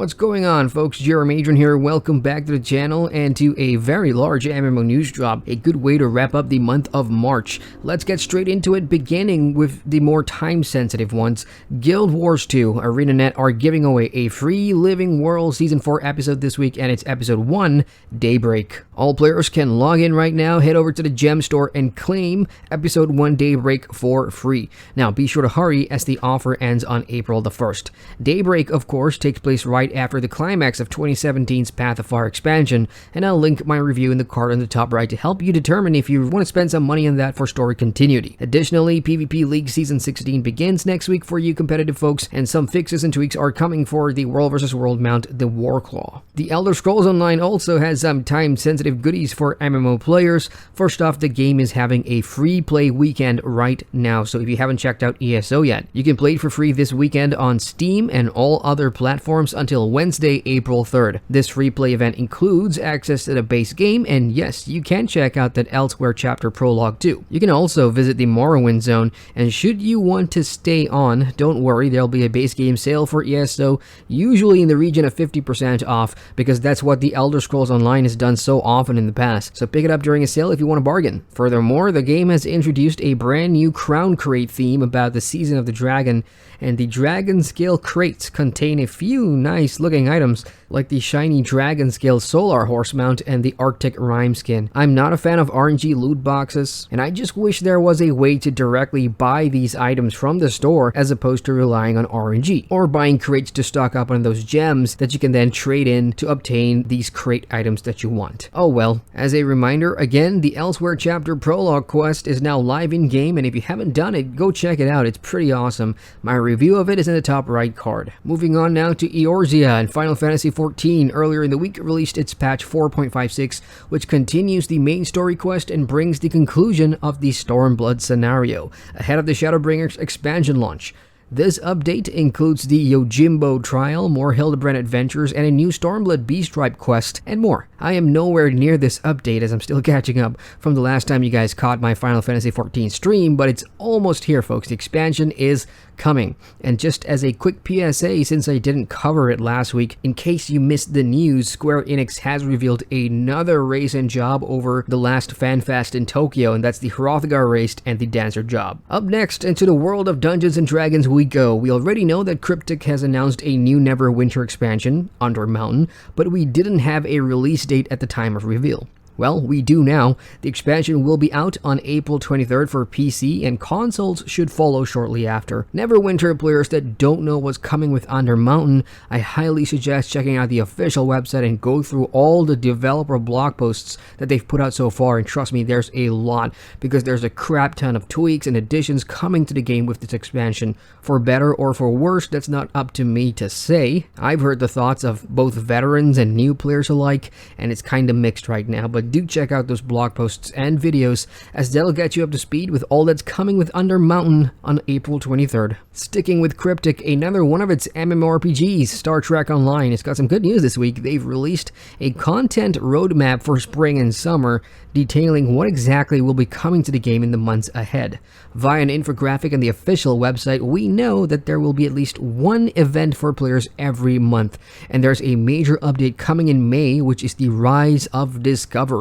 What's going on, folks? Adrian here. Welcome back to the channel and to a very large MMO news drop, a good way to wrap up the month of March. Let's get straight into it, beginning with the more time-sensitive ones. Guild Wars 2, ArenaNet are giving away a free Living World Season 4 episode this week, and it's Episode 1, Daybreak. All players can log in right now, head over to the gem store, and claim Episode 1 Daybreak for free. Now, be sure to hurry as the offer ends on April the 1st. Daybreak, of course, takes place right after the climax of 2017's Path of Far expansion, and I'll link my review in the card on the top right to help you determine if you want to spend some money on that for story continuity. Additionally, PvP League Season 16 begins next week for you competitive folks, and some fixes and tweaks are coming for the World vs. World mount, the Warclaw. The Elder Scrolls Online also has some time-sensitive goodies for MMO players. First off, the game is having a free play weekend right now, so if you haven't checked out ESO yet, you can play it for free this weekend on Steam and all other platforms until Wednesday, April 3rd. This free play event includes access to the base game, and yes, you can check out that Elsewhere chapter prologue too. You can also visit the Morrowind zone, and should you want to stay on, don't worry, there'll be a base game sale for ESO, usually in the region of 50% off, because that's what the Elder Scrolls Online has done so often in the past, so pick it up during a sale if you want to bargain. Furthermore, the game has introduced a brand new Crown Crate theme about the Season of the Dragon, and the Dragon Scale crates contain a few nice looking items like the shiny Dragon Scale Solar Horse mount and the Arctic Rhyme skin. I'm not a fan of RNG loot boxes, and I just wish there was a way to directly buy these items from the store as opposed to relying on RNG, or buying crates to stock up on those gems that you can then trade in to obtain these crate items that you want. Oh well, as a reminder, again, the Elsewhere chapter prologue quest is now live in game, and if you haven't done it, go check it out. It's pretty awesome. My review of it is in the top right card. Moving on now to Eorzea, and Final Fantasy XIV earlier in the week released its patch 4.56, which continues the main story quest and brings the conclusion of the Stormblood scenario, ahead of the Shadowbringers expansion launch. This update includes the Yojimbo trial, more Hildebrand adventures, and a new Stormblood B-Stripe quest, and more. I am nowhere near this update as I'm still catching up from the last time you guys caught my Final Fantasy XIV stream, but it's almost here, folks. The expansion is coming. And just as a quick PSA, since I didn't cover it last week, in case you missed the news, Square Enix has revealed another race and job over the last FanFest in Tokyo, and that's the Hrothgar race and the Dancer job. Up next, into the world of Dungeons & Dragons we go. We already know that Cryptic has announced a new Neverwinter expansion, Undermountain, but we didn't have a release date at the time of reveal. Well, we do now. The expansion will be out on April 23rd for PC, and consoles should follow shortly after. Neverwinter players that don't know what's coming with Undermountain, I highly suggest checking out the official website and go through all the developer blog posts that they've put out so far, and trust me, there's a lot, because there's a crap ton of tweaks and additions coming to the game with this expansion. For better or for worse, that's not up to me to say. I've heard the thoughts of both veterans and new players alike, and it's kinda mixed right now, but do check out those blog posts and videos, as they'll get you up to speed with all that's coming with Undermountain on April 23rd. Sticking with Cryptic, another one of its MMORPGs, Star Trek Online, has got some good news this week. They've released a content roadmap for spring and summer, detailing what exactly will be coming to the game in the months ahead. Via an infographic on the official website, we know that there will be at least one event for players every month, and there's a major update coming in May, which is the Rise of Discovery.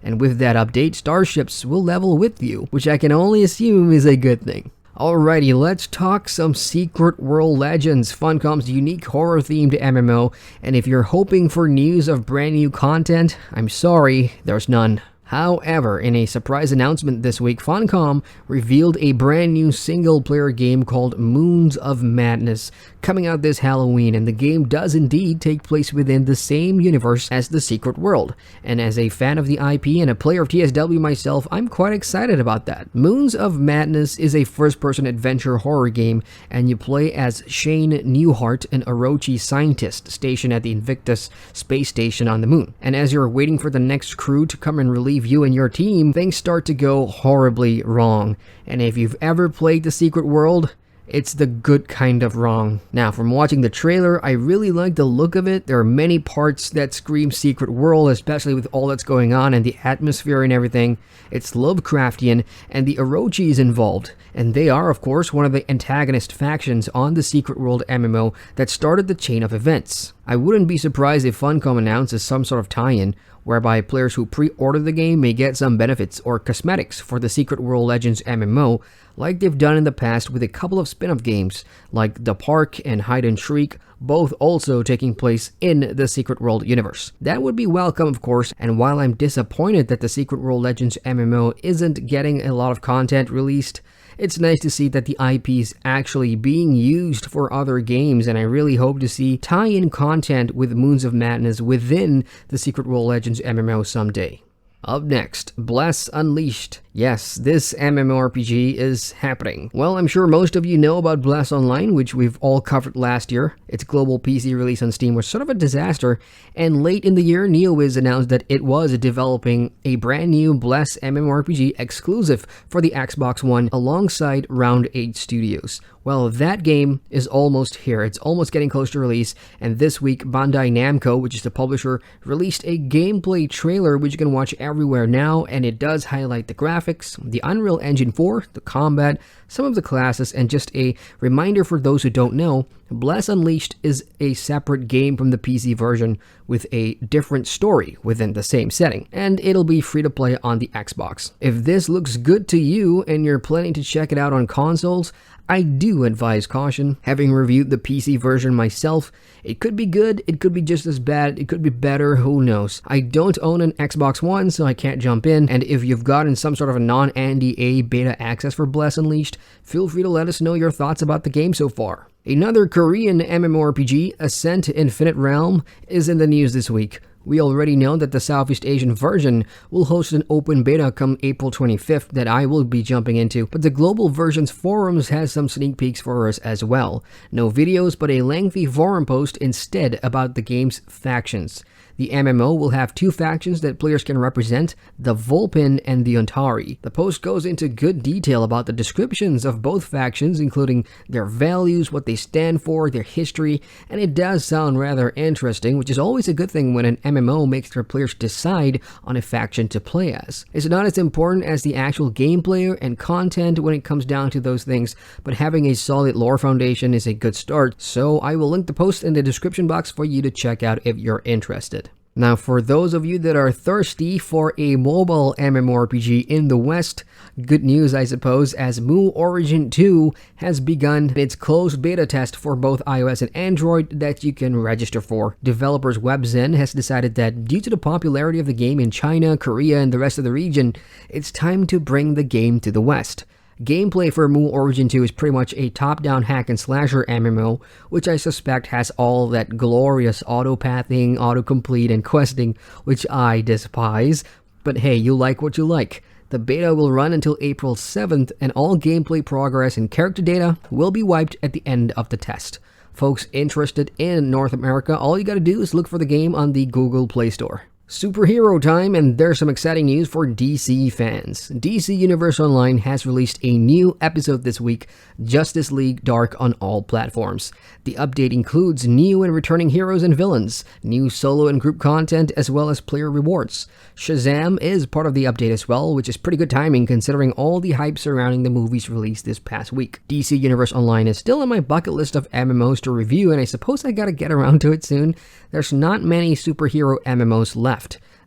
And with that update, starships will level with you, which I can only assume is a good thing. Alrighty, let's talk some Secret World Legends, Funcom's unique horror-themed MMO, and if you're hoping for news of brand new content, I'm sorry, there's none. However, in a surprise announcement this week, Funcom revealed a brand new single-player game called Moons of Madness, coming out this Halloween, and the game does indeed take place within the same universe as the Secret World. And as a fan of the IP and a player of TSW myself, I'm quite excited about that. Moons of Madness is a first-person adventure horror game, and you play as Shane Newhart, an Orochi scientist stationed at the Invictus space station on the moon. And as you're waiting for the next crew to come and relieve you and your team, things start to go horribly wrong. And if you've ever played the Secret World, It's the good kind of wrong. Now, from watching the trailer, I really like the look of it. There are many parts that scream Secret World, especially with all that's going on and the atmosphere and everything. It's Lovecraftian, and the Orochi is involved. And they are, of course, one of the antagonist factions on the Secret World MMO that started the chain of events. I wouldn't be surprised if Funcom announces some sort of tie-in, whereby players who pre-order the game may get some benefits or cosmetics for the Secret World Legends MMO, like they've done in the past with a couple of spin-off games, like The Park and Hide and Shriek, both also taking place in the Secret World universe. That would be welcome, of course, and while I'm disappointed that the Secret World Legends MMO isn't getting a lot of content released, it's nice to see that the IP is actually being used for other games, and I really hope to see tie-in content with Moons of Madness within the Secret World Legends MMO someday. Up next, Bless Unleashed. Yes, this MMORPG is happening. Well, I'm sure most of you know about Bless Online, which we've all covered last year. Its global PC release on Steam was sort of a disaster, and late in the year, NeoWiz announced that it was developing a brand new Bless MMORPG exclusive for the Xbox One alongside Round 8 Studios. Well, that game is almost here. It's almost getting close to release, and this week, Bandai Namco, which is the publisher, released a gameplay trailer which you can watch everywhere now, and it does highlight the graphics, the Unreal Engine 4, the combat, some of the classes, and just a reminder for those who don't know, Bless Unleashed is a separate game from the PC version with a different story within the same setting, and it'll be free to play on the Xbox. If this looks good to you and you're planning to check it out on consoles, I do advise caution. Having reviewed the PC version myself, it could be good, it could be just as bad, it could be better, who knows. I don't own an Xbox One, so I can't jump in, and if you've gotten some sort of a non-NDA beta access for Bless Unleashed, feel free to let us know your thoughts about the game so far. Another Korean MMORPG, ASCENT Infinite Realm, is in the news this week. We already know that the Southeast Asian version will host an open beta come April 25th that I will be jumping into, but the global version's forums has some sneak peeks for us as well. No videos, but a lengthy forum post instead about the game's factions. The MMO will have two factions that players can represent, the Vulpin and the Ontari. The post goes into good detail about the descriptions of both factions, including their values, what they stand for, their history, and it does sound rather interesting, which is always a good thing when an MMO makes their players decide on a faction to play as. It's not as important as the actual gameplay and content when it comes down to those things, but having a solid lore foundation is a good start, so I will link the post in the description box for you to check out if you're interested. Now, for those of you that are thirsty for a mobile MMORPG in the West, good news I suppose, as Mu Origin 2 has begun its closed beta test for both iOS and Android that you can register for. Developers WebZen has decided that due to the popularity of the game in China, Korea, and the rest of the region, it's time to bring the game to the West. Gameplay for Mu Origin 2 is pretty much a top-down hack-and-slasher MMO, which I suspect has all that glorious auto-pathing, autocomplete, and questing, which I despise. But hey, you like what you like. The beta will run until April 7th, and all gameplay progress and character data will be wiped at the end of the test. Folks interested in North America, all you gotta do is look for the game on the Google Play Store. Superhero time, and there's some exciting news for DC fans. DC Universe Online has released a new episode this week, Justice League Dark on all platforms. The update includes new and returning heroes and villains, new solo and group content, as well as player rewards. Shazam is part of the update as well, which is pretty good timing considering all the hype surrounding the movie's release this past week. DC Universe Online is still on my bucket list of MMOs to review, and I suppose I gotta get around to it soon. There's not many superhero MMOs left.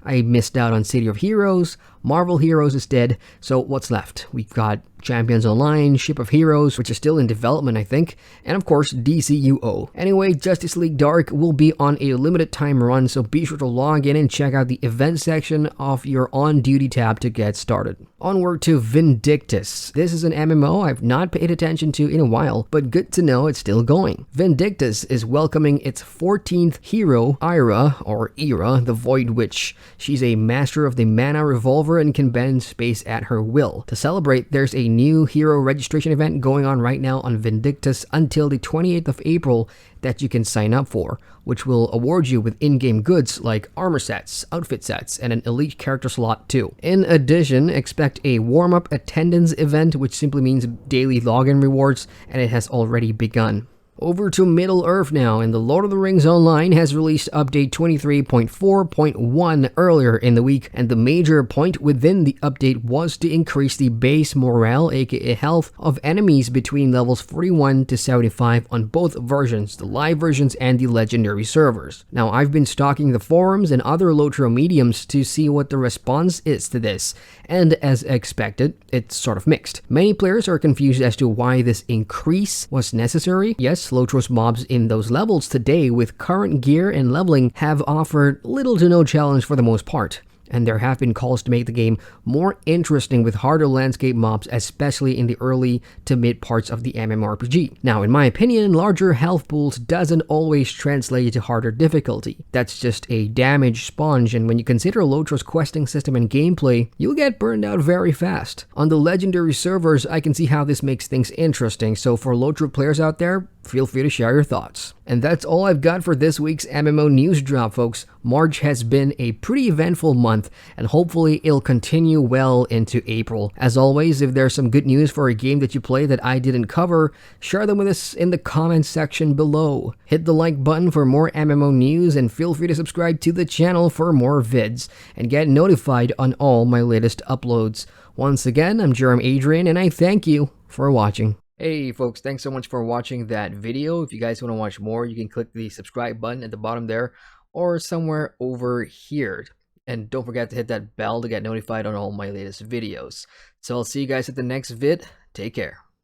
I missed out on City of Heroes, Marvel Heroes is dead, so what's left? We've got Champions Online, Ship of Heroes, which is still in development I think, and of course DCUO. Anyway, Justice League Dark will be on a limited time run, so be sure to log in and check out the event section of your on duty tab to get started. Onward to Vindictus. This is an MMO I've not paid attention to in a while, but good to know it's still going. Vindictus is welcoming its 14th hero, EIRA, the Void Witch. She's a master of the mana revolver over and can bend space at her will. To celebrate, there's a new hero registration event going on right now on Vindictus until the 28th of April that you can sign up for, which will award you with in-game goods like armor sets, outfit sets, and an elite character slot too. In addition, expect a warm-up attendance event, which simply means daily login rewards, and it has already begun. Over to Middle-earth now, and the Lord of the Rings Online has released update 23.4.1 earlier in the week, and the major point within the update was to increase the base morale, aka health, of enemies between levels 41 to 75 on both versions, the live versions and the legendary servers. Now, I've been stalking the forums and other LOTRO mediums to see what the response is to this, and as expected, it's sort of mixed. Many players are confused as to why this increase was necessary. Yes, LOTRO's mobs in those levels today with current gear and leveling have offered little to no challenge for the most part, and there have been calls to make the game more interesting with harder landscape mobs, especially in the early to mid parts of the MMORPG. Now, in my opinion, larger health pools doesn't always translate to harder difficulty. That's just a damage sponge, and when you consider LOTRO's questing system and gameplay, you'll get burned out very fast. On the legendary servers, I can see how this makes things interesting, so for LOTRO players out there, feel free to share your thoughts. And that's all I've got for this week's MMO news drop, folks. March has been a pretty eventful month, and hopefully it'll continue well into April. As always, if there's some good news for a game that you play that I didn't cover, share them with us in the comments section below. Hit the like button for more MMO news, and feel free to subscribe to the channel for more vids, and get notified on all my latest uploads. Once again, I'm Adrian, and I thank you for watching. Hey folks, thanks so much for watching that video. If you guys want to watch more, you can click the subscribe button at the bottom there or somewhere over here. And don't forget to hit that bell to get notified on all my latest videos. So I'll see you guys at the next vid. Take care.